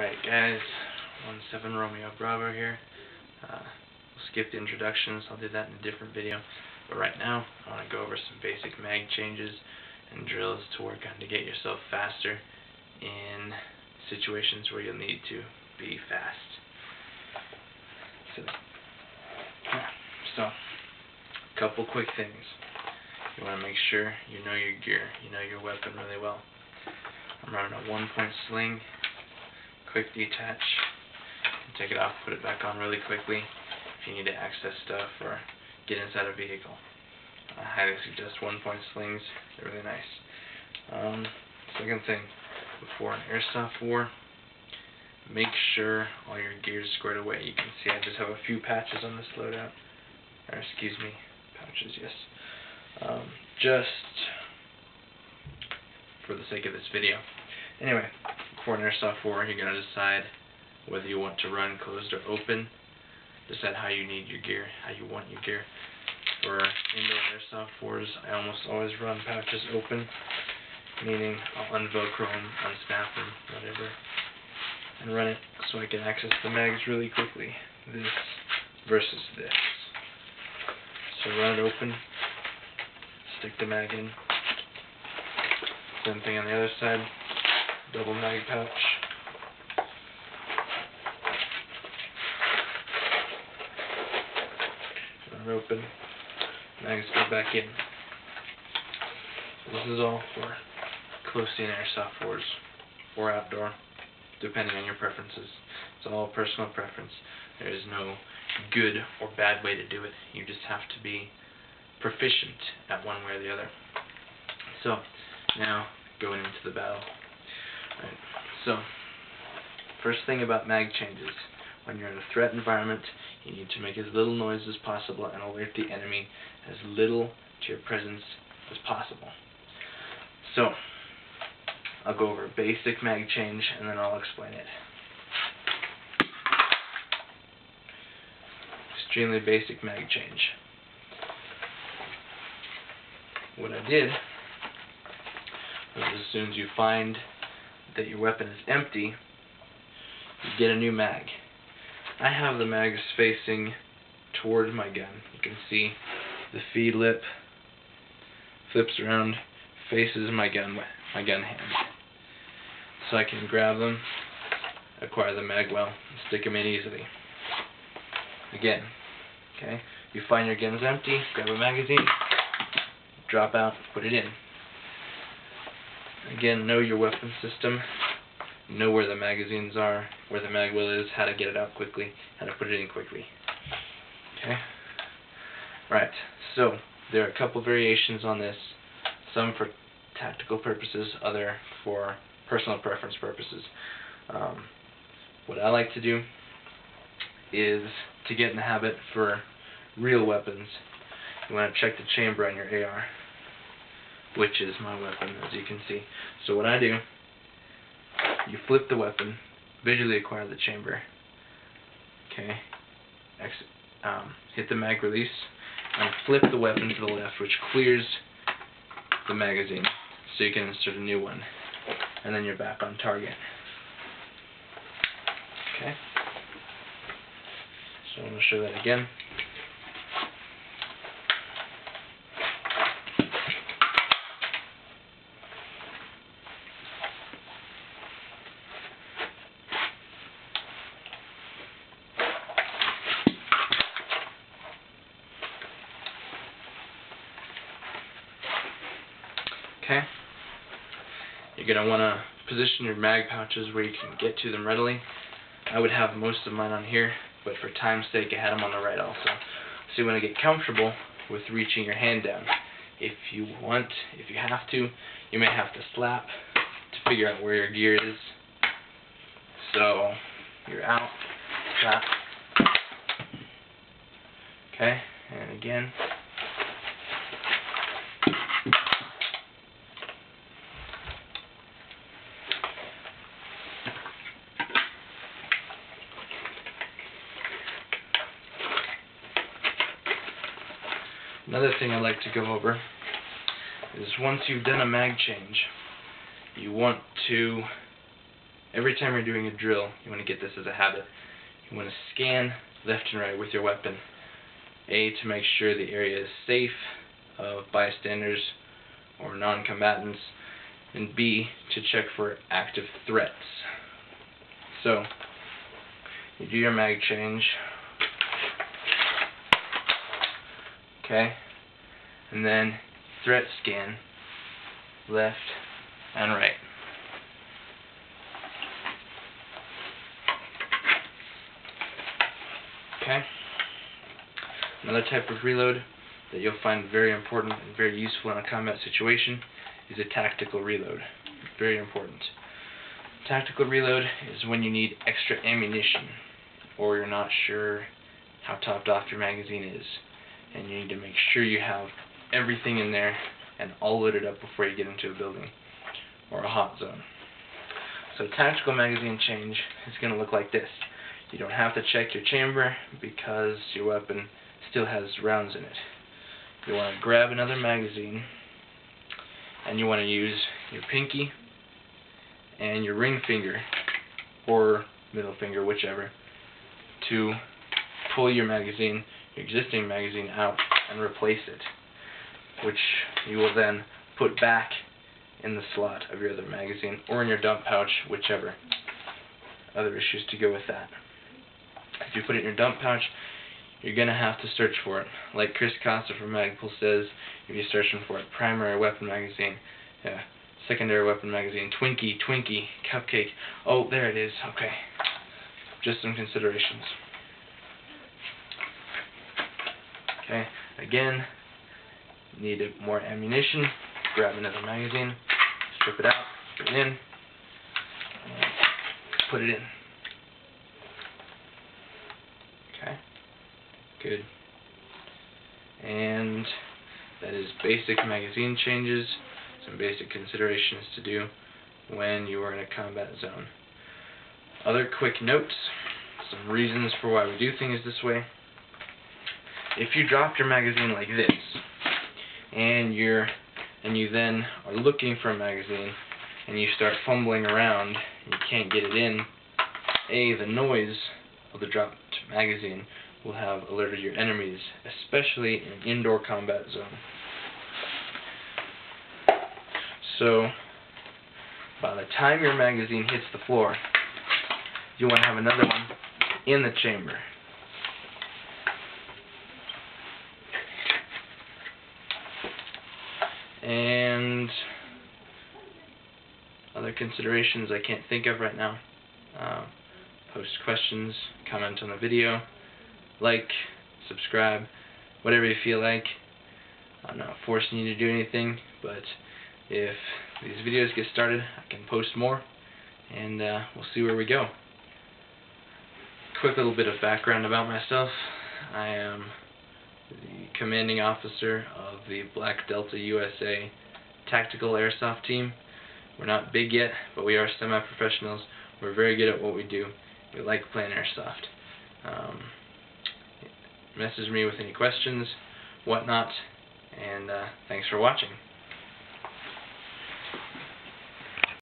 Alright guys, 17 Romeo Bravo here. We'll skip the introductions, I'll do that in a different video. But right now, I want to go over some basic mag changes and drills to work on to get yourself faster in situations where you'll need to be fast. So, a couple quick things. You want to make sure you know your gear, you know your weapon really well. I'm running a 1-point sling. Quick detach, take it off, put it back on really quickly if you need to access stuff or get inside a vehicle. I highly suggest 1-point slings, they're really nice. Second thing, before an airsoft war, make sure all your gear is squared away. You can see I just have a few patches on this loadout, or excuse me, pouches, yes. Just for the sake of this video. Anyway, before an airsoft war, you're going to decide whether you want to run closed or open. Decide how you need your gear, how you want your gear. For indoor airsoft wars, I almost always run pouches open, meaning I'll unvelcro them, unsnap them, whatever, and run it so I can access the mags really quickly. This versus this. So run it open, stick the mag in. Same thing on the other side. Double mag pouch. Run open. Mags go back in. This is all for close-in airsoft wars or outdoor, depending on your preferences. It's all personal preference. There is no good or bad way to do it. You just have to be proficient at one way or the other. So, now going into the battle. Right. So, first thing about mag changes. When you're in a threat environment, you need to make as little noise as possible and alert the enemy as little to your presence as possible. So, I'll go over a basic mag change and then I'll explain it. Extremely basic mag change. What I did was, as soon as you find that your weapon is empty, you get a new mag. I have the mags facing toward my gun. You can see the feed lip flips around, faces my gun hand. So I can grab them, acquire the mag well, and stick them in easily. Again, okay, you find your gun's empty, grab a magazine, drop out, put it in. Again, know your weapon system, know where the magazines are, where the mag well is, how to get it out quickly, how to put it in quickly. Okay? Right, so there are a couple variations on this, some for tactical purposes, other for personal preference purposes. What I like to do is to get in the habit for real weapons. You want to check the chamber on your AR, which is my weapon, as you can see. So what I do, you flip the weapon, visually acquire the chamber, okay, hit the mag release, and flip the weapon to the left, which clears the magazine, so you can insert a new one, and then you're back on target. Okay, so I'm going to show that again. Okay, you're going to want to position your mag pouches where you can get to them readily. I would have most of mine on here, but for time's sake I had them on the right also. So you want to get comfortable with reaching your hand down. If you want, if you have to, you may have to slap to figure out where your gear is. So you're out, slap. Okay, and again. Another thing I like to go over is once you've done a mag change, you want to every time you're doing a drill, you want to get this as a habit. You want to scan left and right with your weapon. A, to make sure the area is safe of bystanders or non-combatants, and B, to check for active threats. So, you do your mag change, okay, and then threat scan left and right. Okay. Another type of reload that you'll find very important and very useful in a combat situation is a tactical reload. Very important. Tactical reload is when you need extra ammunition, or you're not sure how topped off your magazine is, and you need to make sure you have everything in there and all loaded up before you get into a building or a hot zone. So tactical magazine change is going to look like this. You don't have to check your chamber because your weapon still has rounds in it. You want to grab another magazine, and you want to use your pinky and your ring finger, or middle finger, whichever, to pull your magazine, your existing magazine, out and replace it, which you will then put back in the slot of your other magazine, or in your dump pouch, whichever. Other issues to go with that. If you put it in your dump pouch, you're going to have to search for it. Like Chris Costa from Magpul says, if you're searching for it, primary weapon magazine, secondary weapon magazine, Twinkie, Cupcake, oh, there it is, okay. Just some considerations. Okay, again, need more ammunition, grab another magazine, strip it out, put it in, and put it in. Okay, good. And that is basic magazine changes, some basic considerations to do when you are in a combat zone. Other quick notes, some reasons for why we do things this way. If you drop your magazine like this, and you then are looking for a magazine, and you start fumbling around, and you can't get it in, the noise of the dropped magazine will have alerted your enemies, especially in an indoor combat zone. So, by the time your magazine hits the floor, you want to have another one in the chamber. And other considerations I can't think of right now. Post questions, comment on the video, like, subscribe, whatever you feel like. I'm not forcing you to do anything, but if these videos get started, I can post more, and we'll see where we go. Quick little bit of background about myself. I am the commanding officer of the Black Delta USA Tactical Airsoft Team. We're not big yet, but we are semi-professionals. We're very good at what we do. We like playing airsoft. Message me with any questions, whatnot, and thanks for watching.